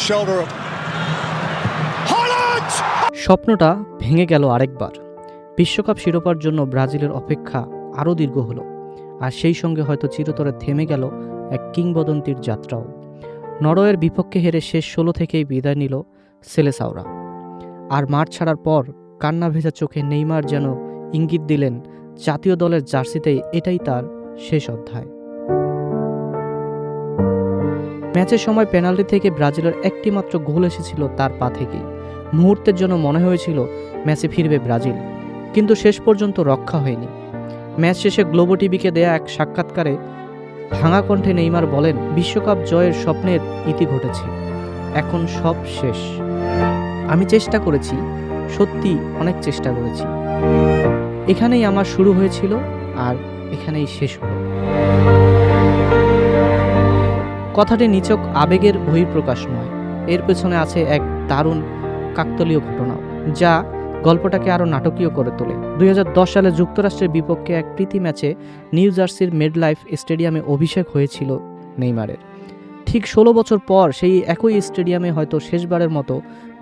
shoulder of Haaland! স্বপ্নটা ভেঙে গেল আরেকবার। বিশ্বকাপ শিরোপার জন্য ব্রাজিলের অপেক্ষা আরও দীর্ঘ হলো, আর সেই সঙ্গে হয়তো চিরতরে থেমে গেল এক কিংবদন্তির যাত্রাও। নরওয়ের বিপক্ষে হেরে শেষ 16 থেকেই বিদায় নিল সেলেসাওরা। আর মাঠ ছাড়ার পর কান্না ভেজা চোখে নেইমার যেন ইঙ্গিত দিলেন জাতীয় দলের জার্সিতেই এটাই তার শেষ অধ্যায়। ম্যাচের সময় পেনাল্টি থেকে ব্রাজিলের একটি মাত্র গোল এসেছিল তার পা থেকেই। মুহূর্তের জন্য মনে হয়েছিল ম্যাচে ফিরবে ব্রাজিল, কিন্তু শেষ পর্যন্ত রক্ষা হয়নি। ম্যাচ শেষে গ্লোবো টিভিকে দেয়া এক সাক্ষাৎকারে ভাঙা কণ্ঠে নেইমার বলেন, বিশ্বকাপ জয়ের স্বপ্নের ইতি ঘটেছে, এখন সব শেষ। আমি চেষ্টা করেছি, সত্যি অনেক চেষ্টা করেছি। এখানেই আমার শুরু হয়েছিল আর এখানেই শেষ হলো। কথাটি নিছক আবেগের বহিঃপ্রকাশ নয়, এর পেছনে আছে এক দারুণ কাকতালীয় ঘটনা, যা গল্পটাকে আরও নাটকীয় করে তোলে। 2010 সালে যুক্তরাষ্ট্রের বিপক্ষে এক প্রীতি ম্যাচে নিউ জার্সির মেডলাইফ স্টেডিয়ামে অভিষেক হয়েছিল নেইমারের। ঠিক 16 বছর পর সেই একই স্টেডিয়ামে হয়তো শেষবারের মতো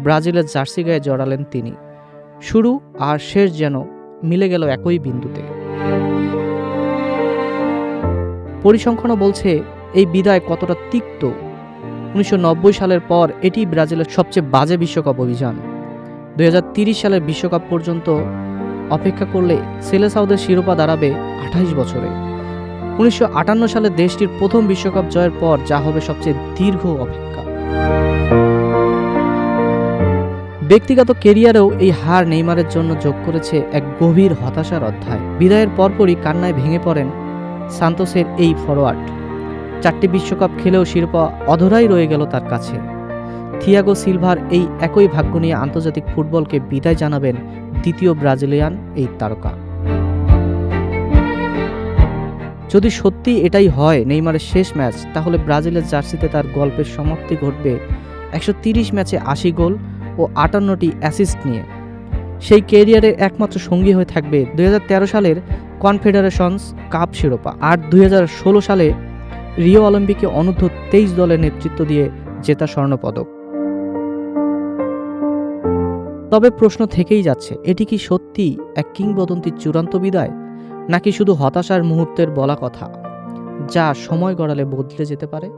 ব্রাজিলের জার্সি গায়ে জড়ালেন তিনি। শুরু আর শেষ যেন মিলে গেল একই বিন্দুতে। পরিসংখ্যানও বলছে এই বিদায় কতটা তিক্ত। 1990 সালের পর এটি ব্রাজিলের সবচেয়ে বাজে বিশ্বকাপ অভিযান। 2030 সালের বিশ্বকাপ পর্যন্ত অপেক্ষা করলে সেলেসাওদের শিরোপা দাঁড়াবে 28 বছরে। 1958 সালে দেশটির প্রথম বিশ্বকাপ জয়ের পর যা হবে সবচেয়ে দীর্ঘ অপেক্ষা। ব্যক্তিগত কেরিয়ারেও এই হার নেইমারের জন্য যোগ করেছে এক গভীর হতাশার অধ্যায়। বিদায়ের পরপরই কান্নায় ভেঙে পড়েন সান্তোসের এই ফরোয়ার্ড। 4টি বিশ্বকাপ খেলেও শিরোপা অধরাই রয়ে গেল তার কাছে। থিয়াগো সিলভার এই একই ভাগ্য নিয়ে আন্তর্জাতিক ফুটবলকে বিদায় জানাবেন দ্বিতীয় ব্রাজিলিয়ান এই তারকা। যদি সত্যি এটাই হয় নেইমারের শেষ ম্যাচ, তাহলে ব্রাজিলের জার্সিতে তার গল্পের সমাপ্তি ঘটবে 130 ম্যাচে 80 গোল ও 58টি অ্যাসিস্ট নিয়ে। সেই ক্যারিয়ারের একমাত্র সঙ্গী হয়ে থাকবে 2013 সালের কনফেডারেশনস কাপ শিরোপা আর 2016 সালে রিও অলিম্পিকে অনূর্ধ্ব 23 দলের নেতৃত্ব দিয়ে জেতা স্বর্ণপদক। তবে প্রশ্ন থেকেই যাচ্ছে, এটি কি সত্যি এক কিংবদন্তির চূড়ান্ত বিদায়, নাকি শুধু হতাশার মুহূর্তের বলা কথা, যা সময় গড়ালে বদলে যেতে পারে?